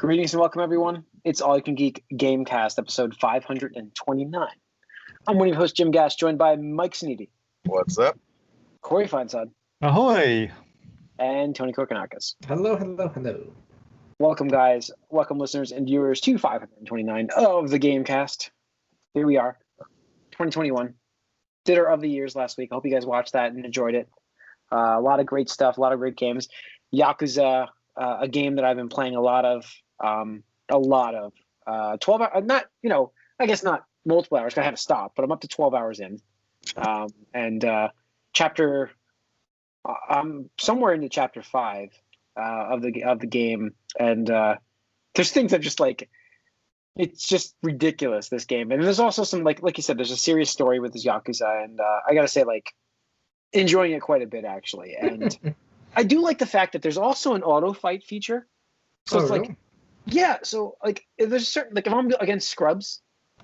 Greetings and welcome, everyone. It's All You Can Geek Gamecast, episode 529. I'm one of your hosts, Jim Gass, joined by Mike Sneedy. What's up? Corey Feinsod. Ahoy! And Tony Kokonakis. Hello, hello, hello. Welcome, guys. Welcome, listeners and viewers, to 529 of the Gamecast. Here we are, 2021. Dinner of the years last week. I hope you guys watched that and enjoyed it. A lot of great stuff, a lot of great games. Yakuza, a game that I've been playing a lot of 12 hours, not, I guess not multiple hours, I had to stop, but I'm up to 12 hours in. I'm somewhere into chapter 5 of the game, and there's things that just like, it's just ridiculous, this game. And there's also some, like you said, there's a serious story with this Yakuza, and I gotta say, like, enjoying it quite a bit, actually. And I do like the fact that there's also an auto fight feature. So it's like, yeah, so like if there's certain, like if I'm against scrubs,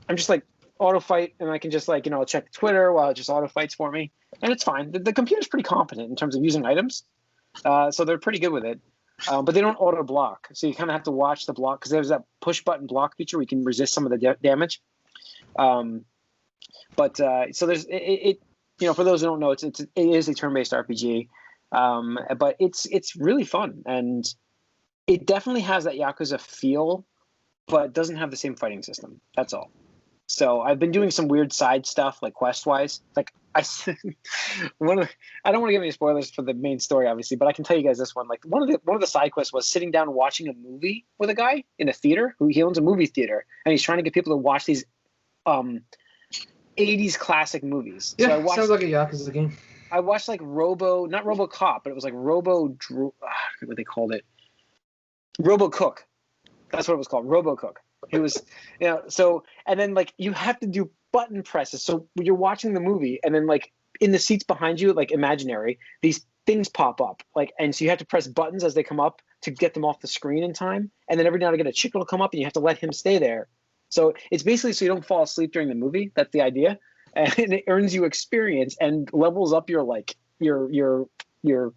I'm just like auto fight, and I can just like, check Twitter while it just auto fights for me, and it's fine. The computer's pretty competent in terms of using items, so they're pretty good with it. But they don't auto block, so you kind of have to watch the block, because there's that push button block feature where you can resist some of the damage. So there's it. For those who don't know, it is a turn-based RPG, but it's really fun, and it definitely has that Yakuza feel, but doesn't have the same fighting system. That's all. So I've been doing some weird side stuff, like quest-wise. Like I don't want to give any spoilers for the main story, obviously, but I can tell you guys this one. Like one of the side quests was sitting down watching a movie with a guy in a theater he owns a movie theater, and he's trying to get people to watch these 80s classic movies. Yeah, so sounds like a Yakuza game. I watched like not RoboCop, but it was like what they called it. RoboCook. That's what it was called, RoboCook. It was, so, and then like you have to do button presses. So you're watching the movie, and then like in the seats behind you, like imaginary, these things pop up, like, and so you have to press buttons as they come up to get them off the screen in time. And then every now and again a chicken will come up, and you have to let him stay there. So it's basically so you don't fall asleep during the movie. That's the idea, and it earns you experience and levels up your like your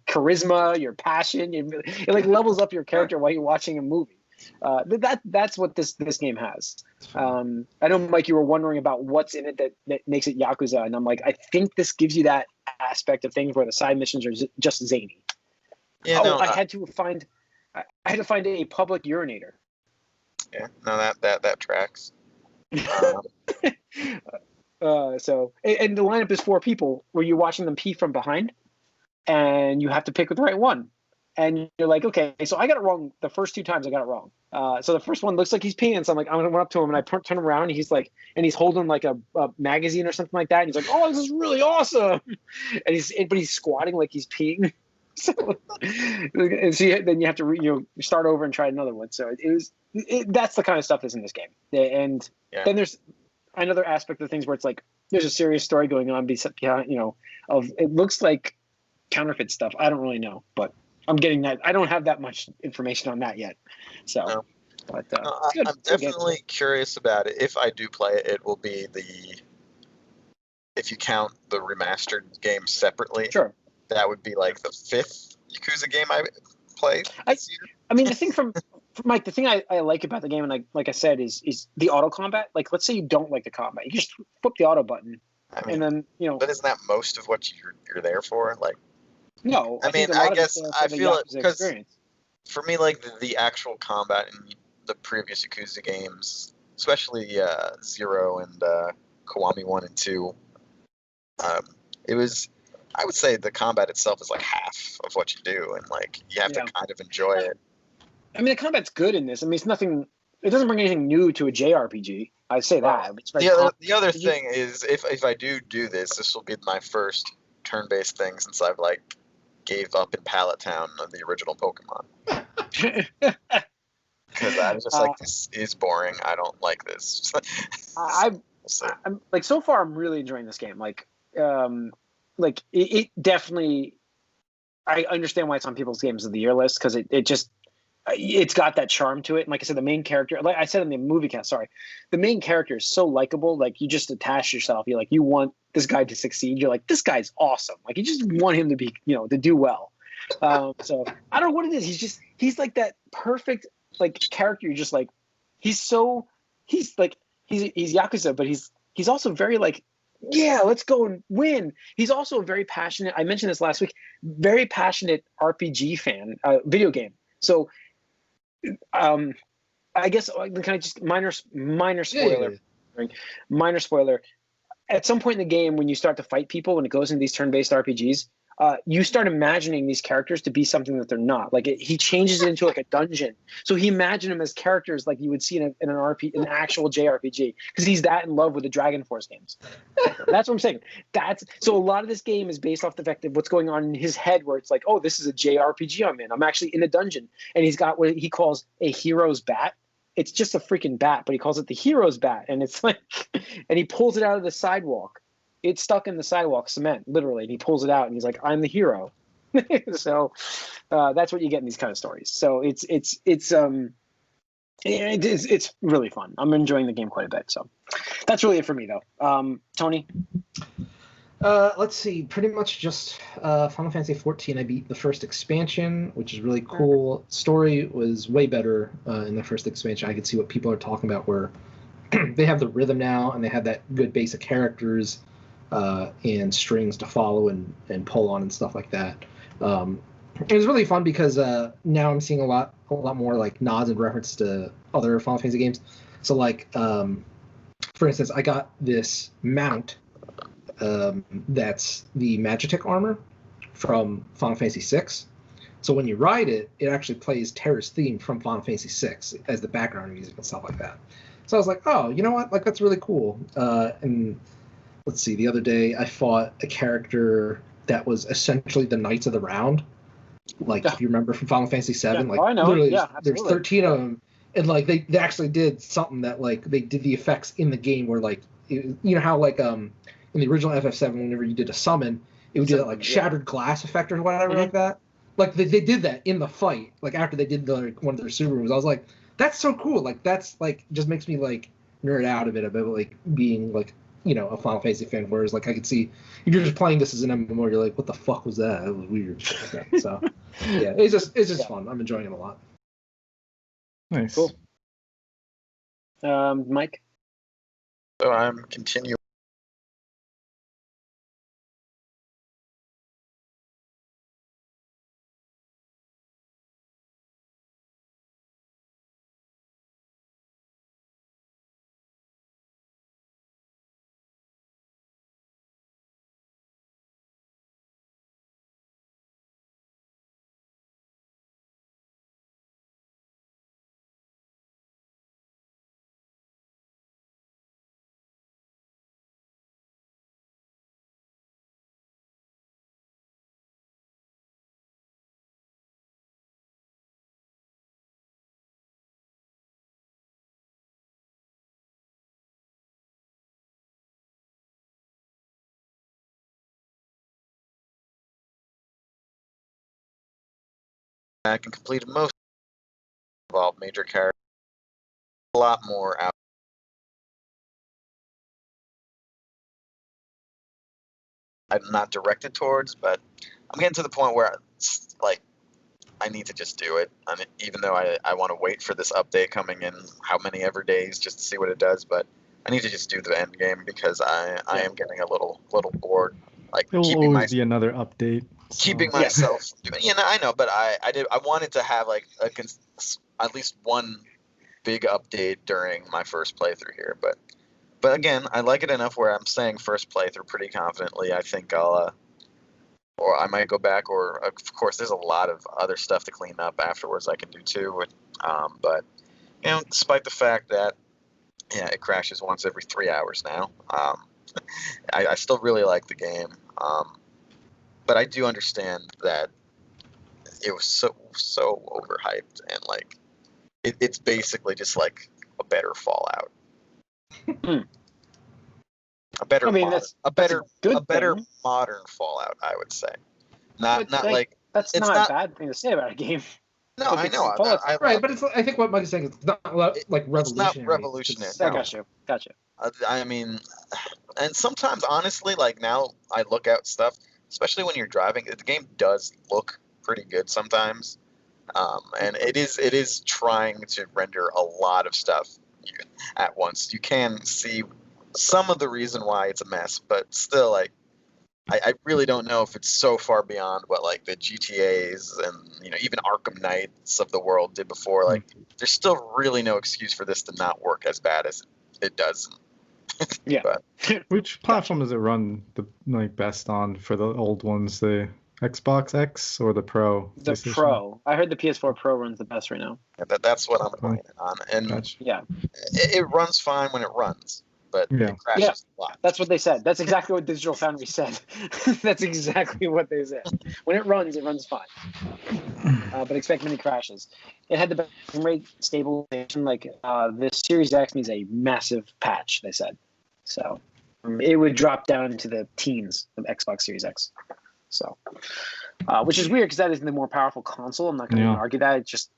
charisma, your passion. It like levels up your character while you're watching a movie. That's what this game has. I know, Mike, you were wondering about what's in it that makes it Yakuza, and I'm like, I think this gives you that aspect of things where the side missions are just zany. Yeah, I had to find a public urinator. Yeah, no, that tracks. So and the lineup is 4 people where you're watching them pee from behind, and you have to pick the right one. And you're like, okay, so I got it wrong the first 2 times. I got it wrong. So the first one looks like he's peeing, so I'm like, I'm gonna run up to him, and I turn around, and he's like, and he's holding like a magazine or something like that, and he's like, oh, this is really awesome, and he's squatting like he's peeing. So, and so then you have to start over and try another one. So that's the kind of stuff that's in this game. And then there's another aspect of things where it's like there's a serious story going on of it looks like counterfeit stuff. I don't really know, but I'm getting that. I don't have that much information on that yet. So, no. But I'm definitely curious about it. If I do play it, it will be if you count the remastered game separately. Sure. That would be like the 5th Yakuza game I played this year. I mean, the thing from Mike, the thing I like about the game, and like I said, is the auto combat. Like, let's say you don't like the combat, you just flip the auto button, and then But isn't that most of what you're there for? Like, no. I guess I feel it because for me, like the actual combat in the previous Yakuza games, especially 0 and Kiwami 1 and 2, it was. I would say the combat itself is like half of what you do, and like you have to kind of enjoy it. I mean, the combat's good in this. I mean, it's nothing. It doesn't bring anything new to a JRPG. I'd say that. The other thing is, if I do this will be my first turn-based thing since I've like gave up in Pallet Town of the original Pokemon. Because I was just like, this is boring. I don't like this. I'm like, so far, I'm really enjoying this game. Like it definitely, I understand why it's on people's games of the year list, because it's got that charm to it. And like I said, the main character, like I said in the movie cast, the main character is so likable. Like you just attach yourself. You want this guy to succeed. You're like, this guy's awesome. Like you just want him to be, to do well. So I don't know what it is. He's like that perfect like character. You're just like, he's Yakuza, but he's also very like, yeah, let's go and win. He's also a very passionate. I mentioned this last week. Very passionate RPG fan, video game. So, I guess can I just minor spoiler, minor spoiler. At some point in the game, when you start to fight people, when it goes into these turn-based RPGs, you start imagining these characters to be something that they're not. Like he changes it into like a dungeon. So he imagined them as characters like you would see in an actual JRPG, because he's that in love with the Dragon Force games. That's what I'm saying. So a lot of this game is based off the fact of what's going on in his head, where it's like, oh, this is a JRPG I'm in. I'm actually in a dungeon, and he's got what he calls a hero's bat. It's just a freaking bat, but he calls it the hero's bat, and it's like, and he pulls it out of the sidewalk. It's stuck in the sidewalk cement, literally, and he pulls it out, and he's like, "I'm the hero." So that's what you get in these kind of stories. So it's really fun. I'm enjoying the game quite a bit. So that's really it for me, though. Tony. Let's see. Pretty much just Final Fantasy XIV. I beat the first expansion, which is really cool. Story was way better in the first expansion. I could see what people are talking about, where they have the rhythm now, and they have that good base of characters and strings to follow and pull on and stuff like that. It was really fun because now I'm seeing a lot more like nods and reference to other Final Fantasy games. So like, for instance, I got this mount. That's the Magitek armor from Final Fantasy VI. So when you ride it, it actually plays Terra's theme from Final Fantasy VI as the background music and stuff like that. So I was like, oh, you know what? Like, that's really cool. And let's see, the other day I fought a character that was essentially the Knights of the Round. Like, if you remember from Final Fantasy VII, like, I know. Literally, there's 13 of them. And, like, they actually did something that, like, they did the effects in the game where, like, you know how, like, in the original FF7, whenever you did a summon, it would do that, like, shattered glass effect or whatever like that. Like, they did that in the fight, like, after they did one of their super moves. I was like, that's so cool. Like, that's, like, just makes me, like, nerd out a bit about, like, being, like, you know, a Final Fantasy fan. Whereas, like, I could see, if you're just playing this as an MMO, you're like, what the fuck was that? It was weird. So, yeah, it's just fun. I'm enjoying it a lot. Nice. Cool. Mike? So I'm continuing. Back and completed most of all major characters. A lot more out. I'm not directed towards, but I'm getting to the point where it's like I need to just do it. I mean, even though I want to wait for this update coming in how many ever days just to see what it does, but I need to just do the end game because I am getting a little bored. Like there will always be another update. So. Keeping myself, you know, I know, but I wanted to have like at least one big update during my first playthrough here, but again, I like it enough where I'm saying first playthrough pretty confidently. I think I'll, or I might go back, or of course, there's a lot of other stuff to clean up afterwards I can do too. But you know, despite the fact that it crashes once every 3 hours now, I still really like the game. But I do understand that it was so overhyped, and like it's basically just like a better Fallout. A better, I mean, modern, that's a better thing. Modern Fallout, I would say. Not like that's not a bad thing to say about a game. No, I know. Right, but it's. I think what Mike is saying is not like revolutionary. It's not revolutionary. Gotcha. I mean, and sometimes, honestly, like now I look at stuff, especially when you're driving. The game does look pretty good sometimes. And it is trying to render a lot of stuff at once. You can see some of the reason why it's a mess, but still, like, I really don't know if it's so far beyond what like the GTAs and even Arkham Knights of the world did before. Like, there's still really no excuse for this to not work as bad as it does. Yeah. But, which platform does it run the best on for the old ones? The Xbox X or the Pro? The Pro. I heard the PS4 Pro runs the best right now. That's what I'm playing it on, and Gotcha. Yeah, it runs fine when it runs. But it crashes a lot. That's what they said. That's exactly what Digital Foundry said. That's exactly what they said. When it runs fine. But expect many crashes. It had the best frame rate stabilization. Like, this Series X needs a massive patch, they said. So it would drop down into the teens of Xbox Series X. So, which is weird because that is the more powerful console. I'm not going to argue that. It's just,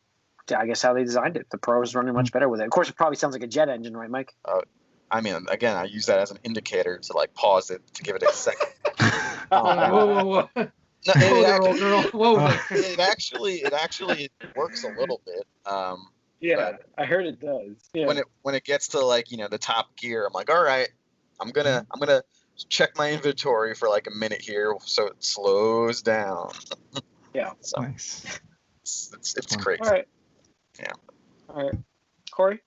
I guess, how they designed it. The Pro is running much better with it. Of course, it probably sounds like a jet engine, right, Mike? I mean, again, I use that as an indicator to like pause it to give it a second. Whoa. No, it actually works a little bit. I heard it does. Yeah. When it gets to like the top gear, I'm like, all right, I'm gonna check my inventory for like a minute here, so it slows down. Yeah. So nice. It's crazy. All right. Yeah. All right, Corey.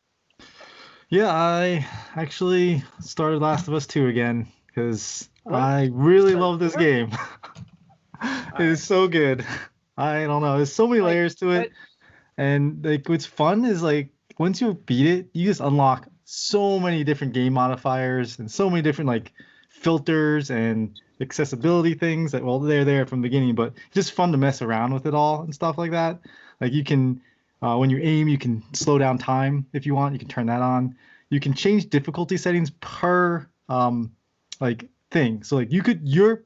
Yeah, I actually started Last of Us 2 again because I really love this game. It is so good. I don't know. There's so many layers to it. And like what's fun is like once you beat it, you just unlock so many different game modifiers and so many different like filters and accessibility things that they're there from the beginning, but it's just fun to mess around with it all and stuff like that. Like you can when you aim, you can slow down time if you want. You can turn that on. You can change difficulty settings per like thing. So like you could your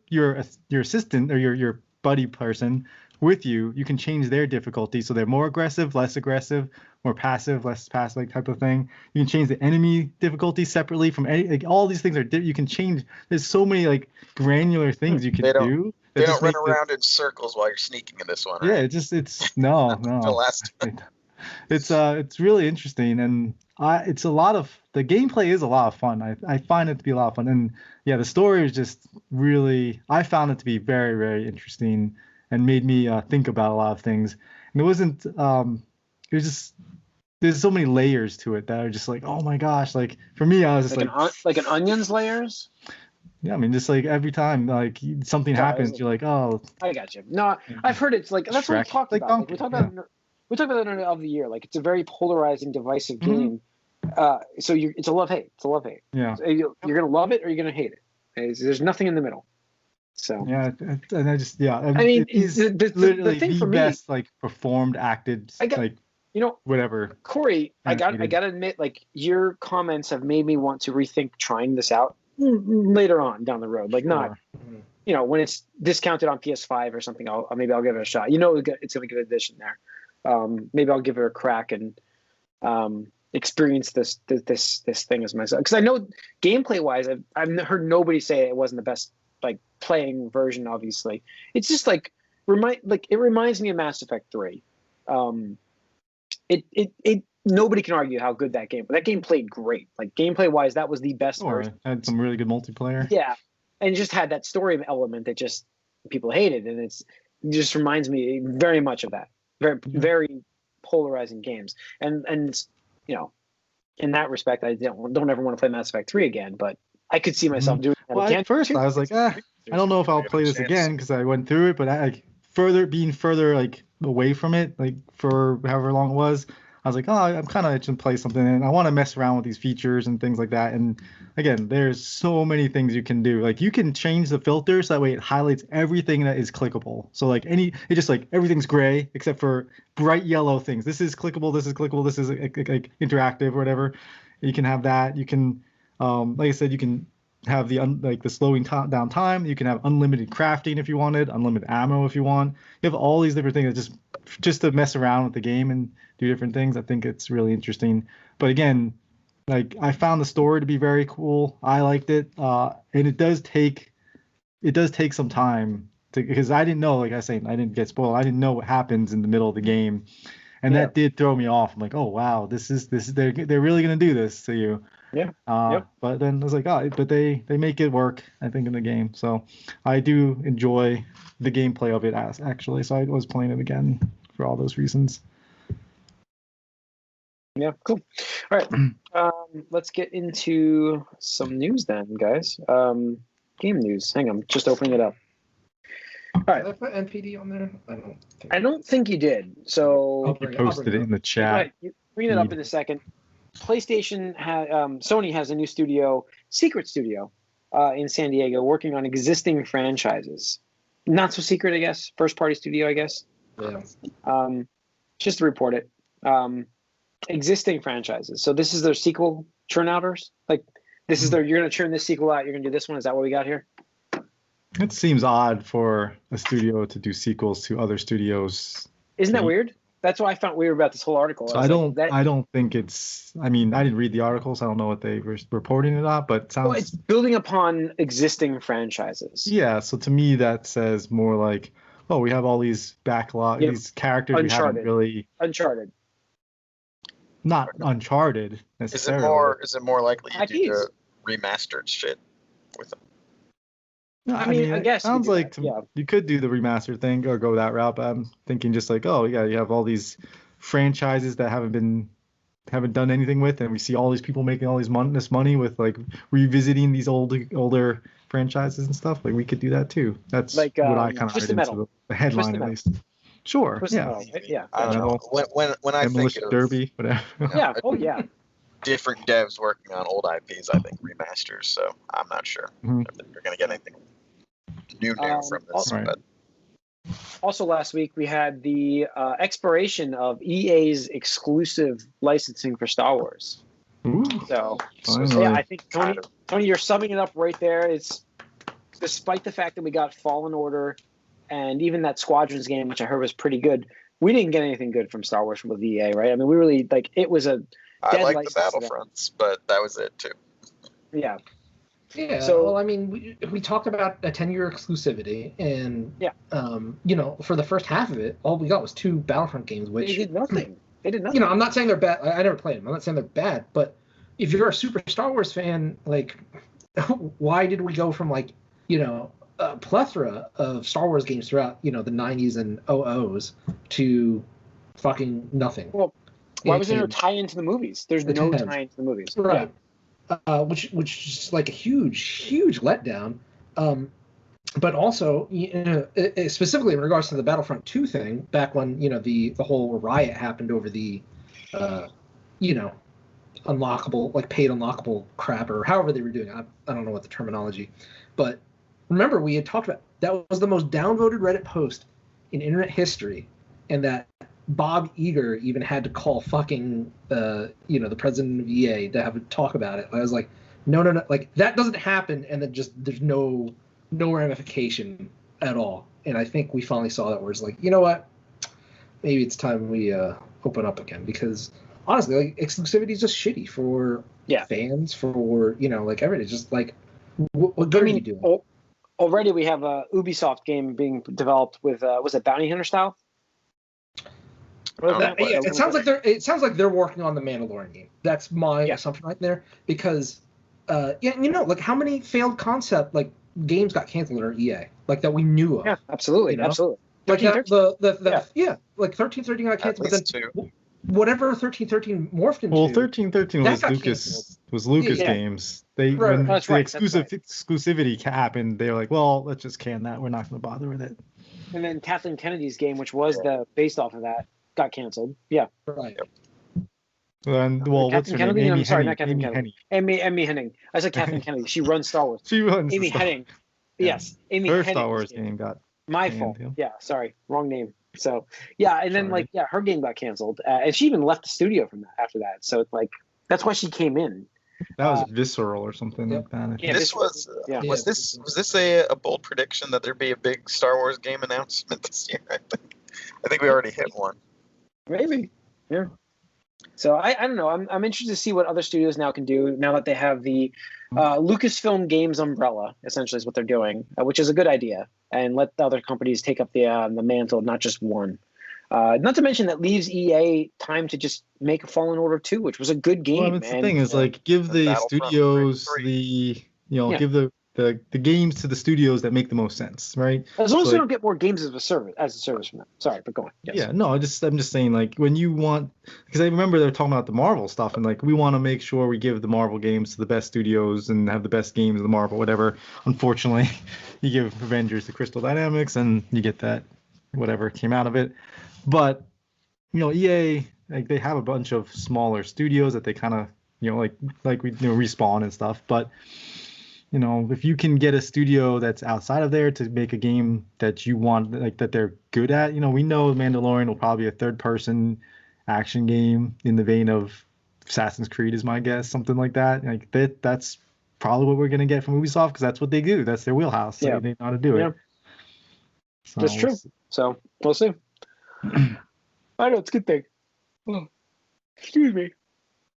assistant or your buddy person with you, you can change their difficulty so they're more aggressive, less aggressive, more passive, less passive, like type of thing. You can change the enemy difficulty separately from any. Like all these things are you can change. There's so many like granular things you can do. They don't run around in circles while you're sneaking in this one. Right? Yeah, it's no. The last. It's really interesting, and it's a lot of the gameplay is a lot of fun. I find it to be a lot of fun, and yeah, the story is just really. I found it to be very, very interesting and made me think about a lot of things. And it wasn't. It was just. There's so many layers to it that are just like, oh my gosh! Like for me, I was just like an onion's layers. Yeah, I mean, just like every time like something happens, you're like, oh. I got you. No, I've heard it's like that's what we talked about. Like, we talked about it of the year. Like it's a very polarizing, divisive game. So it's a love-hate. It's a love-hate. Yeah. So you're gonna love it or you're gonna hate it. There's nothing in the middle. So yeah, and I just I mean, it's literally the thing for best me, like performed, acted, like whatever. Corey, I gotta admit, like your comments have made me want to rethink trying this out later on down the road. Like not, when it's discounted on PS5 or something, maybe I'll give it a shot. It's gonna get an edition there. Maybe I'll give it a crack and experience this thing as myself, because I know gameplay wise I've heard nobody say it wasn't the best like playing version. Obviously it's just like it reminds me of Mass Effect 3. It nobody can argue how good that game played great. Like gameplay wise that was the best version. Had some really good multiplayer, and just had that story element that just people hated, and it just reminds me very much of that. Very polarizing games, and in that respect, I don't ever want to play Mass Effect 3 again. But I could see myself doing that again. At first, I was like, I don't know if I'll play this again because I went through it. But being further like away from it, like for however long it was, I was like, I'm kind of itching to play something, and I want to mess around with these features and things like that. And again, there's so many things you can do. Like you can change the filter so that way it highlights everything that is clickable. So like it just like everything's gray except for bright yellow things. This is clickable. This is clickable. This is like interactive or whatever. You can have that. You can, like I said, you can have the slowing down time. You can have unlimited crafting if you wanted, unlimited ammo if you want. You have all these different things that just to mess around with the game and do different things. I think it's really interesting. But again, like I found the story to be very cool. I liked it, and it does take some time because I didn't know, like I was saying, I didn't get spoiled. I didn't know what happens in the middle of the game, and that did throw me off. I'm like, oh wow, this is they're really gonna do this to you. Yeah. But then I was like, but they make it work, I think, in the game. So I do enjoy the gameplay of it actually. So I was playing it again for all those reasons. Yeah, cool. All right, let's get into some news then, guys. Game news. Hang on, just opening it up. All right. Did I put NPD on there? I don't think you did. So you posted it in the chat. You bring it up in a second. PlayStation Sony has a new studio, secret studio, in San Diego, working on existing franchises. Not so secret, I guess. First party studio, I guess. Yeah. Just to report it. Existing franchises. So this is their sequel churn outers. Like this is you're gonna churn this sequel out. You're gonna do this one. Is that what we got here? It seems odd for a studio to do sequels to other studios. Isn't that weird? That's what I found weird about this whole article. So I don't think it's. I mean, I didn't read the article, so I don't know what they were reporting it on. But it sounds. Well, it's building upon existing franchises. Yeah. So to me, that says more like, oh, we have all these backlog, these characters we haven't really. Uncharted. Not Uncharted necessarily. Is it more likely you do the remastered shit with them? No, I mean, I guess sounds like you could do the remastered thing or go that route. But I'm thinking just like, oh yeah, you have all these franchises that haven't done anything with, and we see all these people making all this money with like revisiting these older franchises and stuff. Like we could do that too. That's like, what I kind of read into the headline at least. Sure. Yeah. I don't know. When I think of Derby, whatever. Yeah. Oh yeah. Different devs working on old IPs, I think remasters. So I'm not sure if you're going to get anything new from this. But also, last week we had the expiration of EA's exclusive licensing for Star Wars. Ooh, so yeah, I think Tony, you're summing it up right there. It's despite the fact that we got Fallen Order and even that Squadrons game, which I heard was pretty good, we didn't get anything good from Star Wars with EA, right? I mean, we really it was a. I like the Battlefronts, but that was it too. Yeah. Yeah. So, well, I mean, we talked about a 10-year exclusivity, and for the first half of it, all we got was 2 Battlefront games, which they did nothing. I'm not saying they're bad. I never played them. I'm not saying they're bad, but if you're a super Star Wars fan, like, why did we go from like, a plethora of Star Wars games throughout, the 90s and 00s to fucking nothing? Well, why was there no tie into the movies? There's no tie into the movies. Right. Which is like a huge letdown. But also, specifically in regards to the Battlefront 2 thing, back when, the whole riot happened over the, unlockable, like paid unlockable crap, or however they were doing it. I don't know what the terminology. But remember, we had talked about, that was the most downvoted Reddit post in internet history, and that Bob Eager even had to call fucking, the president of EA to have a talk about it. I was like, no, like that doesn't happen, and then just there's no ramification at all. And I think we finally saw that where it's like, you know what, maybe it's time we open up again, because honestly, like exclusivity is just shitty for fans, for like everything. It's just like, what good are you doing? Already we have a Ubisoft game being developed with was it Bounty Hunter style? It sounds like they're working on the Mandalorian game. That's my assumption right there, because like how many failed concept like games got canceled or EA like that we knew of? Yeah, absolutely, absolutely. Like like 1313 got canceled, but then whatever 1313 morphed into. Well, 1313 was Lucas Games. When the exclusivity happened, they were like, well, let's just can that. We're not going to bother with it. And then Kathleen Kennedy's game, which was based off of that, got canceled. Yeah. Right. And what's her name? Amy Hennig. Amy Hennig. I said Kathleen Kennedy. She runs Star Wars. She runs Amy Hennig. Yes. Amy Her Hennig Star Wars game got my fault. Yeah, sorry. Wrong name. So, and then her game got canceled. And she even left the studio from that after that. So it's like, that's why she came in. That was Visceral or something like that. Yeah, was this a bold prediction that there'd be a big Star Wars game announcement this year? I think we already hit one. Maybe. Yeah. So I don't know. I'm interested to see what other studios now can do now that they have the Lucasfilm Games umbrella. Essentially, is what they're doing, which is a good idea. And let the other companies take up the mantle, not just one. Not to mention that leaves EA time to just make a Fallen Order 2, which was a good game. Well, the thing is, like, give the studios give the games to the studios that make the most sense, right? As long as we don't get more games as a service from them. Sorry, but go on. Yes. Yeah, no, I'm just saying, like, when you want, because I remember they're talking about the Marvel stuff, and like we want to make sure we give the Marvel games to the best studios and have the best games of the Marvel, whatever. Unfortunately, you give Avengers to Crystal Dynamics, and you get that whatever came out of it. But EA, like, they have a bunch of smaller studios that they kind of like we Respawn and stuff, but if you can get a studio that's outside of there to make a game that you want, like, that they're good at, we know Mandalorian will probably be a third-person action game in the vein of Assassin's Creed is my guess, something like that. Like that's probably what we're gonna get from Ubisoft because that's what they do. That's their wheelhouse. So they know how to do it. So that's true. So we'll see. I know, it's a good thing. Oh, excuse me.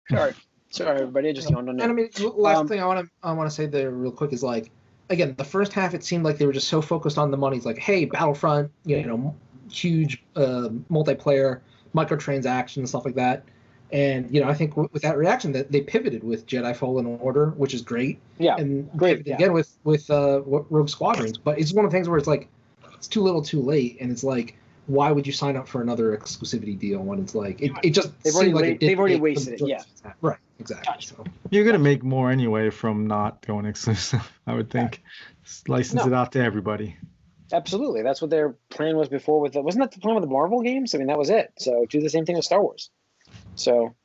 Sorry, everybody. I just yawned on it. And I mean, last thing I want to say there real quick is, like, again, the first half it seemed like they were just so focused on the money. It's like, hey, Battlefront, huge multiplayer, microtransactions, stuff like that. And I think with that reaction, that they pivoted with Jedi Fallen Order, which is great. Yeah, and great. Again with Rogue Squadrons, but it's one of the things where it's like it's too little, too late, and it's like, why would you sign up for another exclusivity deal when it's like it just they've already wasted it. Yeah, right, exactly. Gotcha. So you're gonna make more anyway from not going exclusive, I would think. Just license it out to everybody. Absolutely, that's what their plan was before. Wasn't that the plan with the Marvel games? I mean, that was it. So do the same thing with Star Wars. So,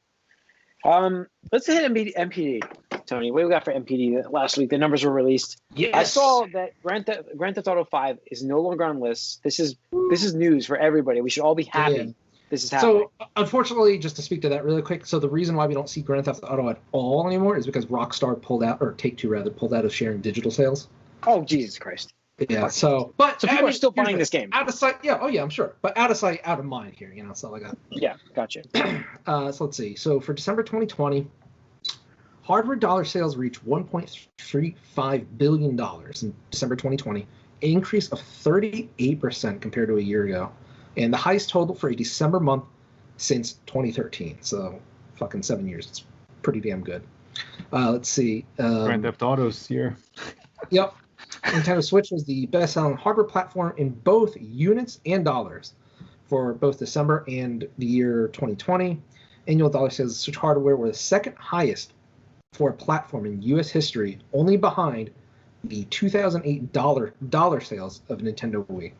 let's hit MPD. Tony, what do we got for MPD? Last week, the numbers were released. Yes. I saw that Grand Theft Auto 5 is no longer on lists. This is news for everybody. We should all be happy this is happening. So, unfortunately, just to speak to that really quick, so the reason why we don't see Grand Theft Auto at all anymore is because Rockstar pulled out, or Take-Two rather, pulled out of sharing digital sales. Oh, Jesus Christ. Yeah, so people are still buying this game. Out of sight, yeah, I'm sure. But out of sight, out of mind here, stuff like that. Yeah, gotcha. So let's see. So for December 2020, hardware dollar sales reached $1.35 billion in December 2020, an increase of 38% compared to a year ago, and the highest total for a December month since 2013. So fucking 7 years. It's pretty damn good. Let's see. Grand Theft Auto's year. Yep. Nintendo Switch was the best-selling hardware platform in both units and dollars for both December and the year 2020. Annual dollar sales of Switch hardware were the second highest for a platform in U.S. history, only behind the 2008 dollar sales of Nintendo Wii.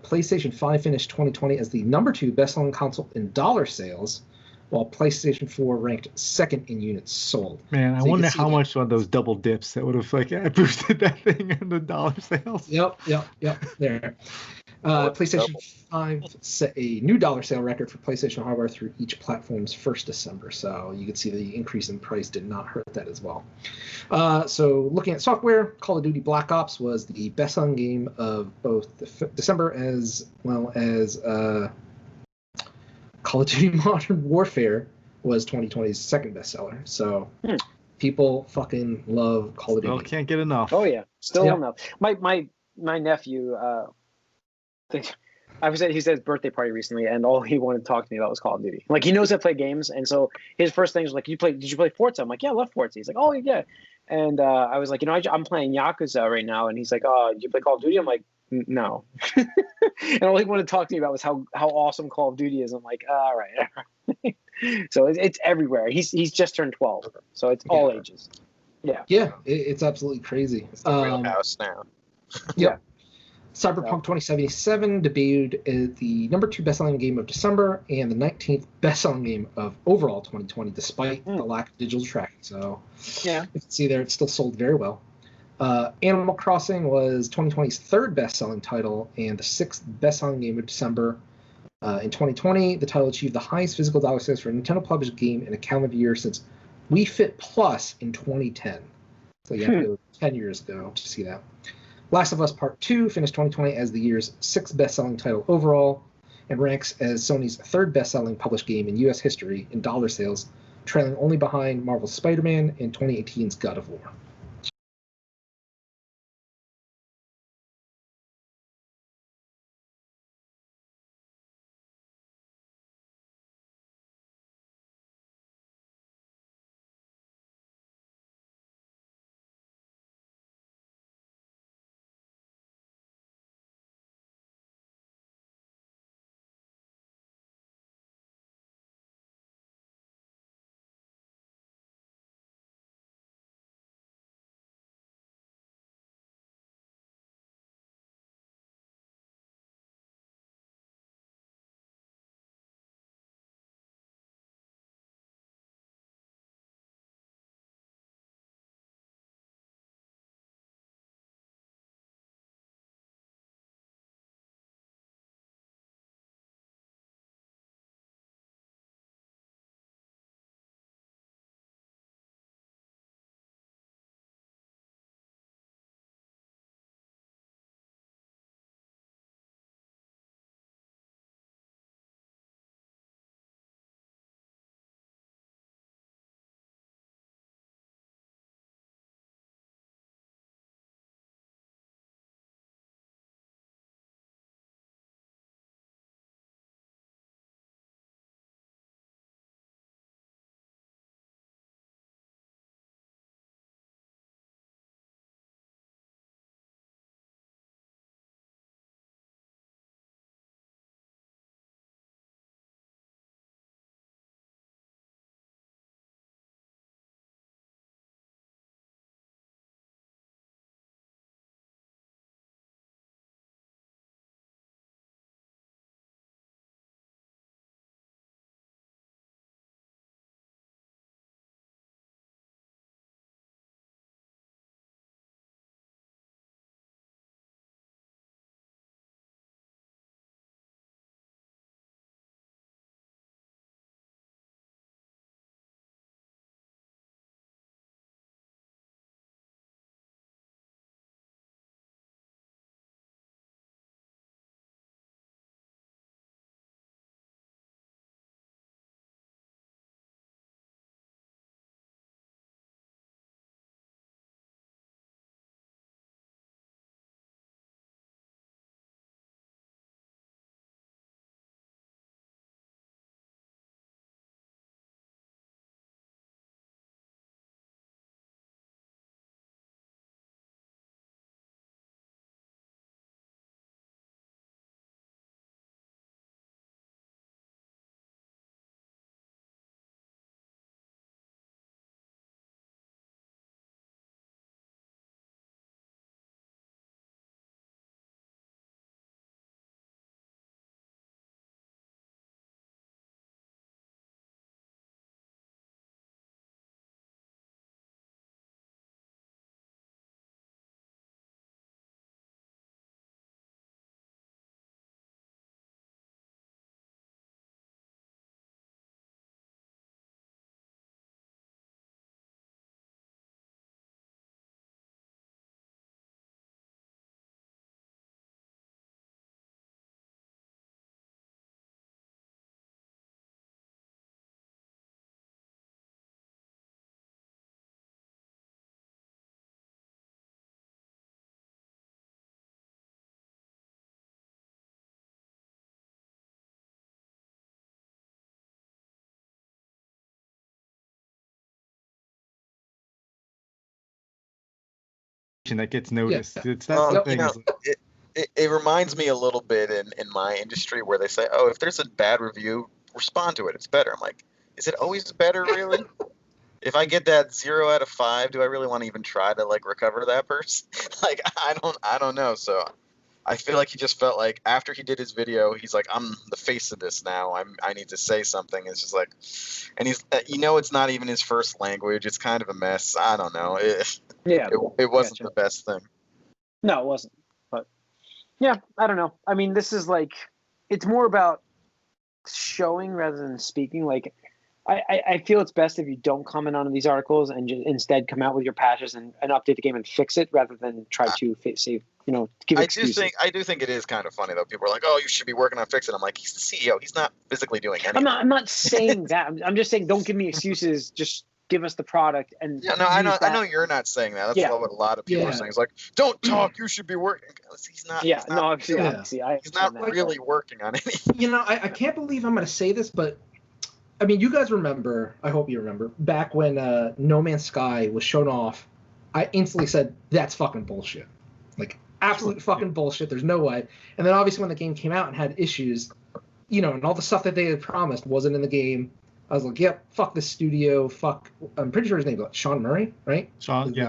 PlayStation 5 finished 2020 as the number 2 best-selling console in dollar sales, while PlayStation 4 ranked second in units sold. Man, I wonder how much on those double dips that would have boosted that thing in the dollar sales. Yep. There. PlayStation 5 set a new dollar sale record for PlayStation hardware through each platform's first December. So you could see the increase in price did not hurt that as well. So looking at software, Call of Duty Black Ops was the best-selling game of both December as well as Call of Duty Modern Warfare was 2020's second bestseller. So people fucking love Call of Duty. Well, can't get enough. Oh yeah, still enough. My nephew, he said his birthday party recently, and all he wanted to talk to me about was Call of Duty. Like, he knows I play games, and so his first thing was like, "Did you play Forza?" I'm like, "Yeah, I love Forza." He's like, "Oh yeah," and I was like, I'm playing Yakuza right now, and he's like, "Oh, did you play Call of Duty?" I'm like, "No," and all he wanted to talk to me about was how awesome Call of Duty is. I'm like, all right. So it's everywhere. He's just turned 12, so it's all ages. Yeah, it's absolutely crazy. It's the wheelhouse now. Yeah. Cyberpunk 2077 debuted as the number 2 best-selling game of December and the 19th best-selling game of overall 2020, despite the lack of digital tracking. So you can see there, it still sold very well. Animal Crossing was 2020's third best-selling title and the 6th best-selling game of December. In 2020, the title achieved the highest physical dollar sales for a Nintendo published game in a calendar year since Wii Fit Plus in 2010. So you have to go 10 years ago to see that. Last of Us Part 2 finished 2020 as the year's 6th best-selling title overall, and ranks as Sony's third best-selling published game in U.S. history in dollar sales, trailing only behind Marvel's Spider-Man and 2018's God of War. That gets noticed. Yeah. That's the thing. It reminds me a little bit in my industry where they say, oh, if there's a bad review, respond to it. It's better. I'm like, is it always better, really? If I get that 0 out of 5, do I really want to even try to like recover that person? Like, I don't know. So I feel like he just felt like after he did his video, he's like, I'm the face of this now. I need to say something. It's just like, and he's, it's not even his first language. It's kind of a mess. I don't know. It wasn't the best thing. No, it wasn't. But yeah, I don't know. I mean, this is like, it's more about showing rather than speaking. Like, I feel it's best if you don't comment on these articles and just instead come out with your patches and update the game and fix it rather than try to save, give excuses. I do think it is kind of funny though. People are like, "Oh, you should be working on fixing." I'm like, he's the CEO. He's not physically doing anything. I'm not saying that. I'm just saying don't give me excuses. Just give us the product and I know you're not saying that. That's what a lot of people are saying. It's like, don't talk, you should be working. He's not he's not really working on anything. I can't believe I'm gonna say this, but I mean, you guys remember, I hope you remember, back when No Man's Sky was shown off, I instantly said, that's fucking bullshit. Like, absolute fucking bullshit, there's no way. And then obviously when the game came out and had issues, and all the stuff that they had promised wasn't in the game, I was like, yep, fuck this studio, fuck, I'm pretty sure his name was Sean Murray, right?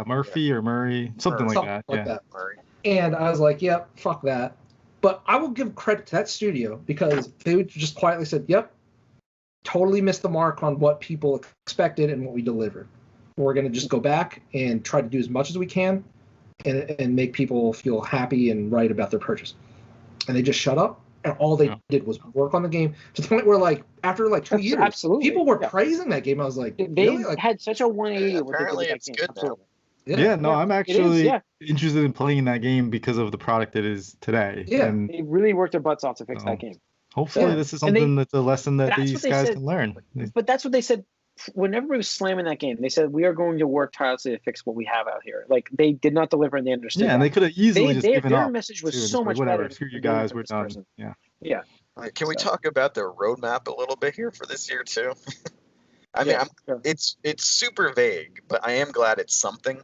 Murphy or Murray, something like that. Murray. And I was like, yep, fuck that. But I will give credit to that studio because they just quietly said, yep, totally missed the mark on what people expected and what we delivered. We're going to just go back and try to do as much as we can and make people feel happy and right about their purchase. And they just shut up, and all they did was work on the game to the point where, like, after like 2 years, people were praising that game. I was like, they had such a 180. Apparently, it's good now. I'm actually interested in playing that game because of the product it is today. Yeah, and they really worked their butts off to fix that game. Hopefully this is something that's a lesson that these guys can learn. But that's what they said when everybody was slamming that game. They said, we are going to work tirelessly to fix what we have out here. Like, they did not deliver and they understood. Yeah, and they could have easily just given up. Their message was so much whatever. better. Screw you guys, we're done. Yeah. Can we talk about their roadmap a little bit here for this year too? It's super vague, but I am glad it's something.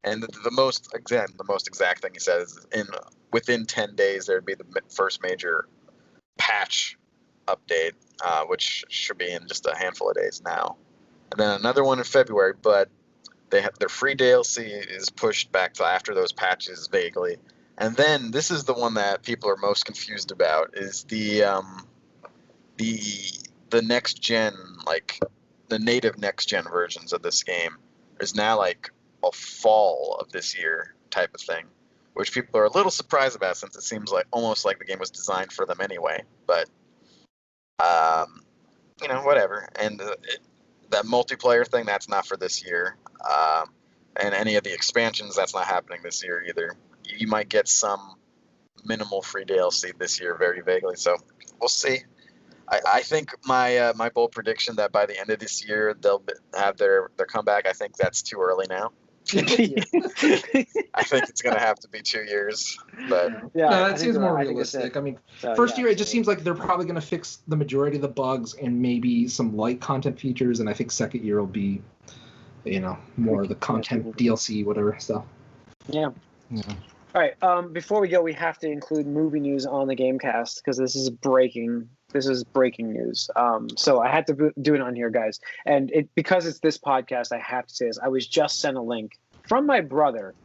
And the most exact thing he says is within 10 days there'd be the first major patch update, which should be in just a handful of days now, and then another one in February. But they have their free DLC is pushed back to after those patches vaguely, and then this is the one that people are most confused about is the next gen, like the native next gen versions of this game is now like a fall of this year type of thing, which people are a little surprised about since it seems like almost like the game was designed for them anyway. But, whatever. And that multiplayer thing, that's not for this year. And any of the expansions, that's not happening this year either. You might get some minimal free DLC this year, very vaguely. So we'll see. I think my bold prediction that by the end of this year they'll have their comeback, I think that's too early now. I think it's going to have to be 2 years, but that seems more realistic. I mean, first year it just seems like they're probably going to fix the majority of the bugs and maybe some light content features, and I think second year will be, more of the content DLC, whatever stuff. Yeah. All right. Before we go, we have to include movie news on the Gamecast because this is breaking. This is breaking news. So I had to do it on here, guys. And because it's this podcast, I have to say this. I was just sent a link from my brother,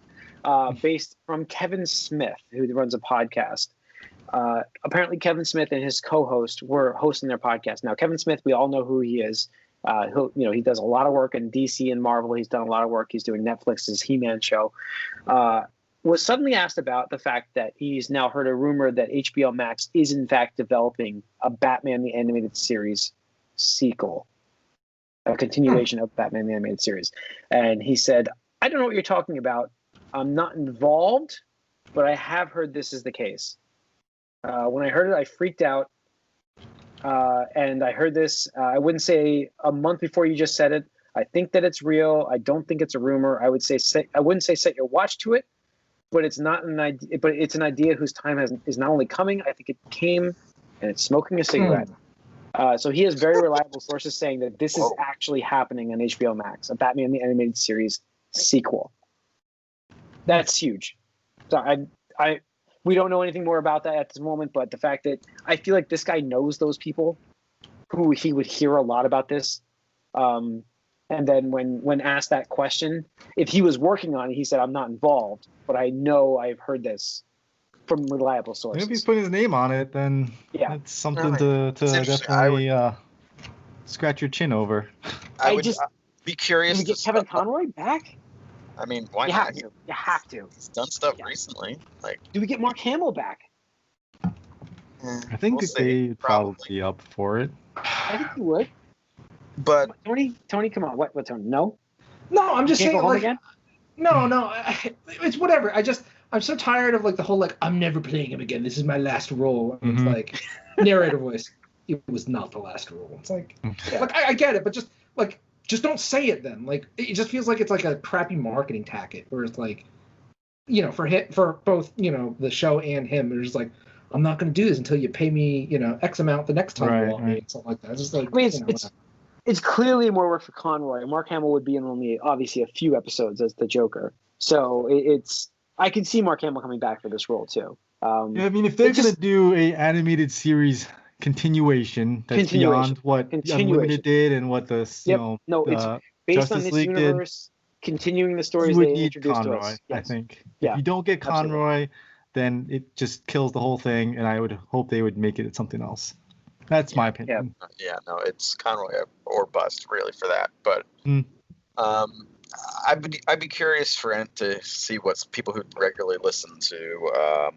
based from Kevin Smith, who runs a podcast. Apparently, Kevin Smith and his co-host were hosting their podcast. Now, Kevin Smith, we all know who he is. He does a lot of work in DC and Marvel. He's done a lot of work. He's doing Netflix's He-Man show. Was suddenly asked about the fact that he's now heard a rumor that HBO Max is in fact developing a Batman the Animated Series sequel, a continuation of Batman the Animated Series. And he said, I don't know what you're talking about. I'm not involved, but I have heard this is the case. When I heard it, I freaked out. And I heard this, I wouldn't say a month before you just said it. I think that it's real. I don't think it's a rumor. I wouldn't say set your watch to it. But it's not an idea. But it's an idea whose time is not only coming. I think it came, and it's smoking a cigarette. So he has very reliable sources saying that this is actually happening on HBO Max, a Batman the Animated Series sequel. That's huge. So we don't know anything more about that at this moment. But the fact that I feel like this guy knows those people, who he would hear a lot about this. And then when asked that question, if he was working on it, he said, I'm not involved, but I know I've heard this from reliable sources. If he's putting his name on it, then it's something to definitely scratch your chin over. I would just be curious. Can we get Kevin Conroy back? I mean, why not? You have to. He's done stuff recently. Do we get Mark Hamill back? I think they'd probably be up for it. I think he would. But Tony, come on, what, Tony? No, I'm just you can't saying, go home like, again? No, it's whatever. I'm so tired of like the whole like I'm never playing him again. This is my last role. And it's like narrator voice. It was not the last role. It's like, I get it, but just don't say it then. Like it just feels like it's like a crappy marketing tactic where it's like, for both the show and him, they're just like, I'm not going to do this until you pay me X amount the next time you want me, something like that. It's just like, I mean, it's clearly more work for Conroy. Mark Hamill would be in only obviously a few episodes as the Joker, so I can see Mark Hamill coming back for this role too. I mean, if they're going to do a animated series continuation that's beyond what Unlimited did and what the it's based Justice on this League universe, continuing the stories would they need introduced Conroy, to us. I think. If you don't get Conroy, then it just kills the whole thing, and I would hope they would make it something else. That's my opinion. Yeah, no, it's Conroy or bust really for that. But I'd be curious to see what people who regularly listen to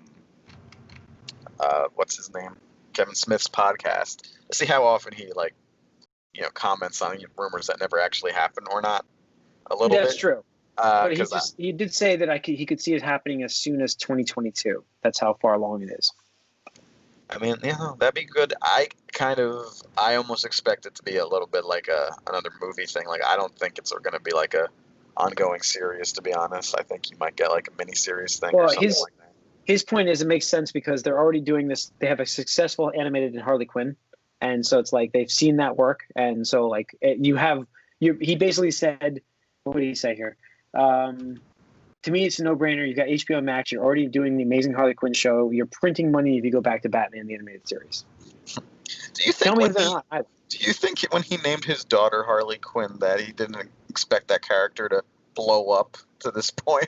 what's his name, Kevin Smith's podcast, to see how often he comments on rumors that never actually happened or not. A little bit. That's true. But he did say that he could see it happening as soon as 2022. That's how far along it is. I mean, that'd be good. I almost expect it to be a little bit like another movie thing. Like, I don't think it's going to be like a ongoing series, to be honest. I think you might get like a mini series thing or something like that. His point is it makes sense because they're already doing this. They have a successful animated in Harley Quinn. And so it's like they've seen that work. And so like he basically said, what did he say here? To me, it's a no-brainer. You've got HBO Max. You're already doing the Amazing Harley Quinn show. You're printing money if you go back to Batman the Animated Series. Do you think when he named his daughter Harley Quinn that he didn't expect that character to blow up to this point?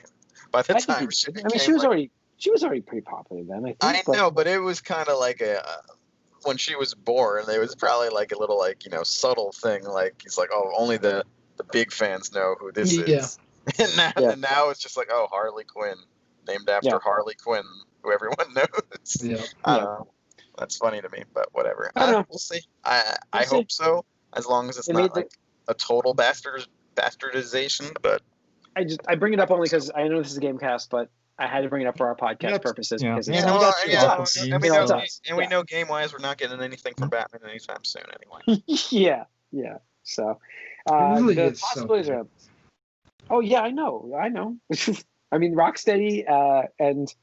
By the time she was already pretty popular then. I know, but it was kind of like when she was born, it was probably like a little subtle thing. Like he's like, oh, only the big fans know who this is. And now it's just like, oh, Harley Quinn, named after Harley Quinn, who everyone knows. Yeah. I don't know. That's funny to me, but whatever. I don't know. We'll see. I hope so, as long as it's not like a total bastardization. But I bring it up only because I know this is a Gamecast, but I had to bring it up for our podcast purposes. Because we know game-wise we're not getting anything from Batman anytime soon anyway. Yeah. So the possibilities are. Oh yeah, I know. I mean, Rocksteady and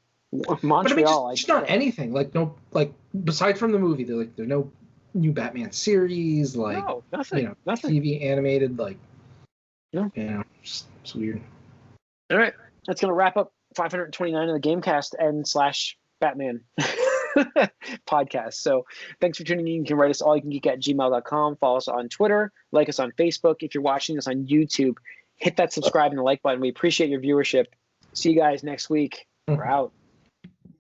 Montreal. But I mean, just not anything. Like no, like besides from the movie, there's no new Batman series. Like no, nothing. Nothing. TV animated. Like it's weird. All right, that's gonna wrap up 529 of the Gamecast and / Batman podcast. So thanks for tuning in. You can write us allyoucangeek@gmail.com. Follow us on Twitter. Like us on Facebook. If you're watching us on YouTube, hit that subscribe and the like button. We appreciate your viewership. See you guys next week. We're out.